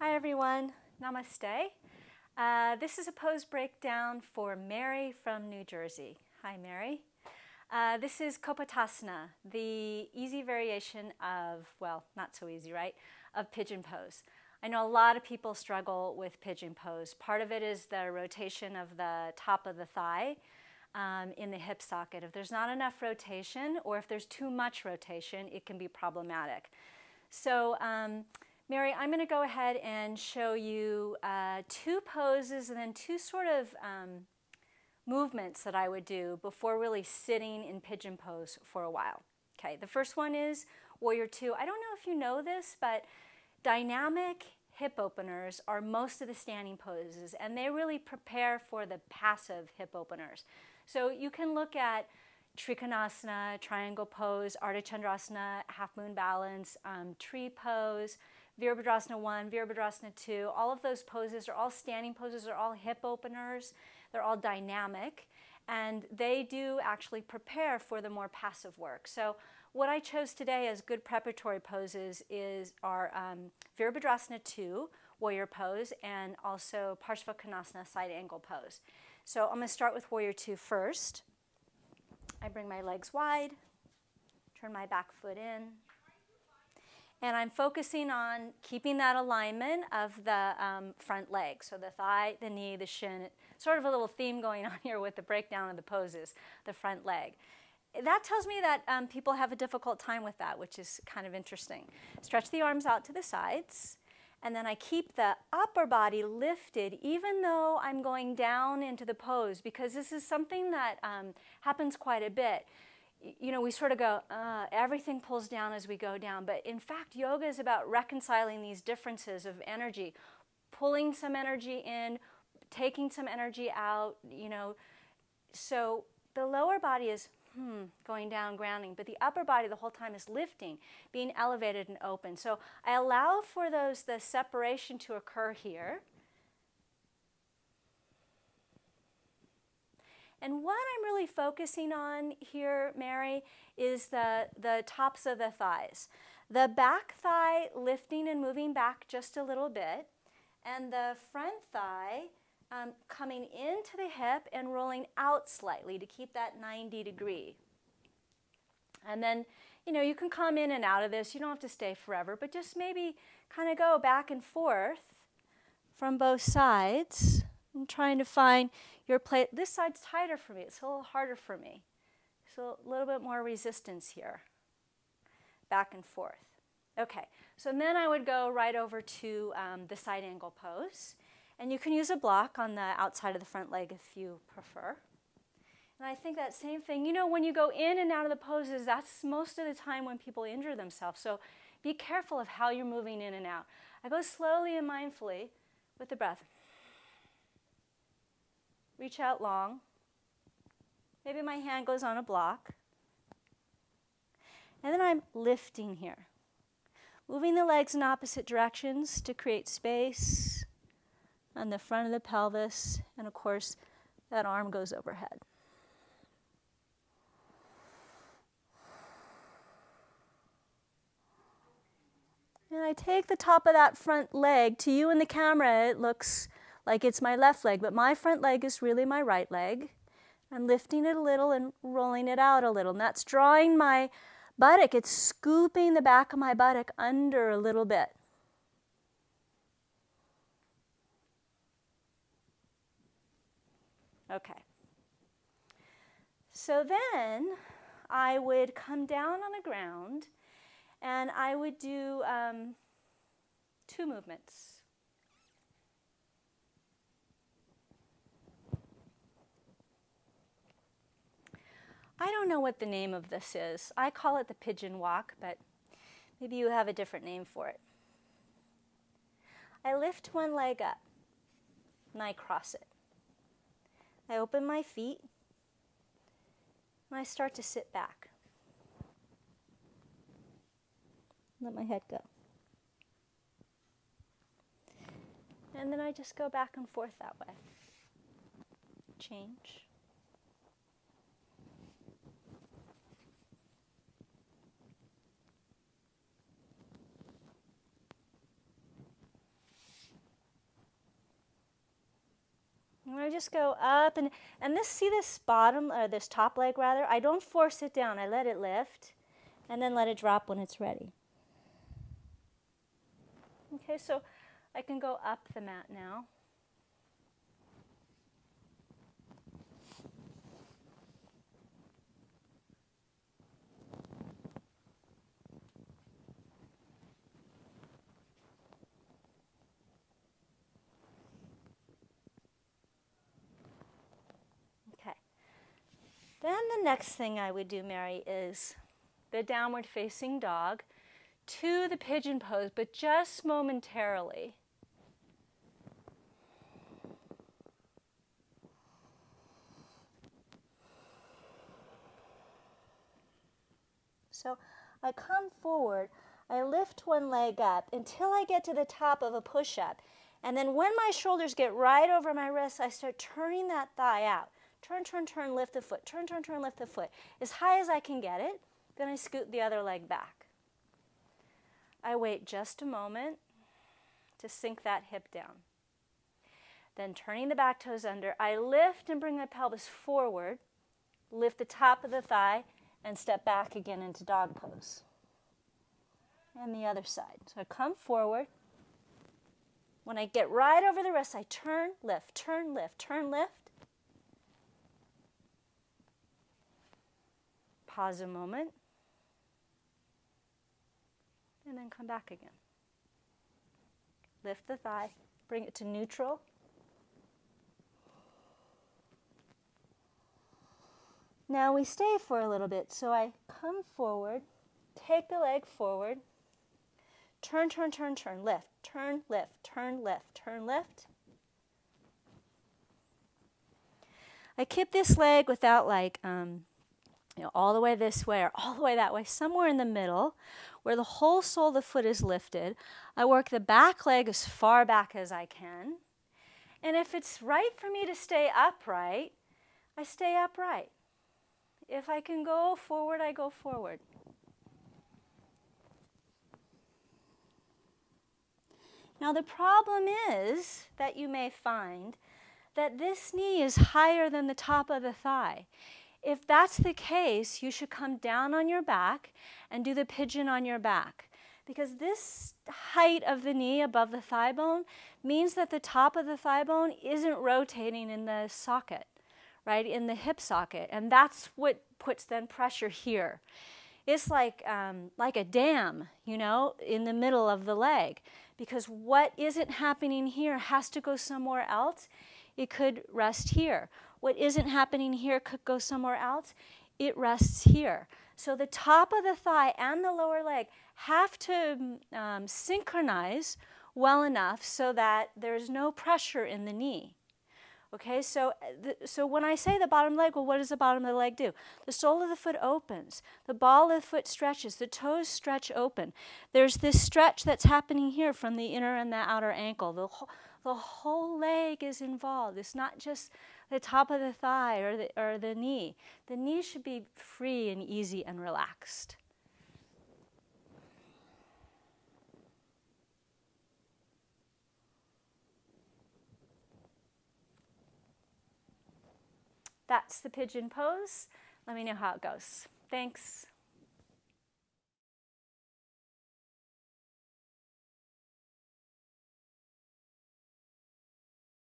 Hi everyone, namaste. This is a pose breakdown for Mary from New Jersey. Hi Mary. This is Kapotasana, the easy variation of, well, not so easy, right, of Pigeon Pose. I know a lot of people struggle with Pigeon Pose. Part of it is the rotation of the top of the thigh in the hip socket. If there's not enough rotation or if there's too much rotation, it can be problematic. So Mary, I'm going to go ahead and show you two poses and then two sort of movements that I would do before really sitting in Pigeon Pose for a while. Okay, the first one is Warrior Two. I don't know if you know this, but dynamic hip openers are most of the standing poses, and they really prepare for the passive hip openers. So you can look at Trikonasana, Triangle Pose, Ardha Chandrasana, Half Moon Balance, Tree Pose, Virabhadrasana 1, Virabhadrasana 2. All of those poses are all standing poses, are all hip openers. They're all dynamic, and they do actually prepare for the more passive work. So what I chose today as good preparatory poses are Virabhadrasana 2, Warrior Pose, and also Parshvakonasana, Side Angle Pose. So I'm going to start with Warrior 2 first. I bring my legs wide, turn my back foot in, and I'm focusing on keeping that alignment of the front leg. So the thigh, the knee, the shin, sort of a little theme going on here with the breakdown of the poses, the front leg. That tells me that people have a difficult time with that, which is kind of interesting. Stretch the arms out to the sides, and then I keep the upper body lifted even though I'm going down into the pose, because this is something that happens quite a bit. You know, we sort of go, everything pulls down as we go down. But in fact, yoga is about reconciling these differences of energy, pulling some energy in, taking some energy out, you know. So the lower body is going down, grounding, but the upper body the whole time is lifting, being elevated and open. So I allow for the separation to occur here. And what I'm really focusing on here, Mary, is the tops of the thighs. The back thigh lifting and moving back just a little bit, and the front thigh coming into the hip and rolling out slightly to keep that 90 degree. And then, you know, you can come in and out of this. You don't have to stay forever, but just maybe kind of go back and forth from both sides. I'm trying to find your plate. This side's tighter for me. It's a little harder for me. So a little bit more resistance here. Back and forth. Okay, so then I would go right over to the side angle pose. And you can use a block on the outside of the front leg if you prefer. And I think that same thing, you know, when you go in and out of the poses, that's most of the time when people injure themselves. So be careful of how you're moving in and out. I go slowly and mindfully with the breath. Reach out long. Maybe my hand goes on a block. And then I'm lifting here. Moving the legs in opposite directions to create space on the front of the pelvis. And of course, that arm goes overhead. And I take the top of that front leg. To you in the camera, it looks like it's my left leg, but my front leg is really my right leg. I'm lifting it a little and rolling it out a little. And that's drawing my buttock. It's scooping the back of my buttock under a little bit. Okay. So then I would come down on the ground and I would do two movements. I don't know what the name of this is. I call it the pigeon walk, but maybe you have a different name for it. I lift one leg up and I cross it. I open my feet and I start to sit back. Let my head go. And then I just go back and forth that way. Change. And I just go up and this, see this bottom, or this top leg rather, I don't force it down. I let it lift and then let it drop when it's ready. Okay, so I can go up the mat now. Then the next thing I would do, Mary, is the downward facing dog to the pigeon pose, but just momentarily. So I come forward, I lift one leg up until I get to the top of a push-up. And then when my shoulders get right over my wrists, I start turning that thigh out. Turn, turn, turn, lift the foot. Turn, turn, turn, lift the foot. As high as I can get it. Then I scoot the other leg back. I wait just a moment to sink that hip down. Then turning the back toes under, I lift and bring my pelvis forward, lift the top of the thigh, and step back again into dog pose. And the other side. So I come forward. When I get right over the wrist, I turn, lift, turn, lift, turn, lift. Pause a moment. And then come back again. Lift the thigh, bring it to neutral. Now we stay for a little bit, so I come forward, take the leg forward, turn, turn, turn, turn, lift, turn, lift, turn, lift, turn, lift. I keep this leg without like, all the way this way or all the way that way, somewhere in the middle where the whole sole of the foot is lifted. I work the back leg as far back as I can. And if it's right for me to stay upright, I stay upright. If I can go forward, I go forward. Now the problem is that you may find that this knee is higher than the top of the thigh. If that's the case, you should come down on your back and do the pigeon on your back. Because this height of the knee above the thigh bone means that the top of the thigh bone isn't rotating in the socket, right, in the hip socket. And that's what puts then pressure here. It's like a dam, in the middle of the leg. Because what isn't happening here has to go somewhere else. It could rest here. What isn't happening here could go somewhere else. It rests here. So the top of the thigh and the lower leg have to synchronize well enough so that there's no pressure in the knee. Okay, so when I say the bottom leg, well, what does the bottom of the leg do? The sole of the foot opens. The ball of the foot stretches. The toes stretch open. There's this stretch that's happening here from the inner and the outer ankle. The whole leg is involved. It's not just the top of the thigh or the knee. The knee should be free and easy and relaxed. That's the pigeon pose. Let me know how it goes. Thanks.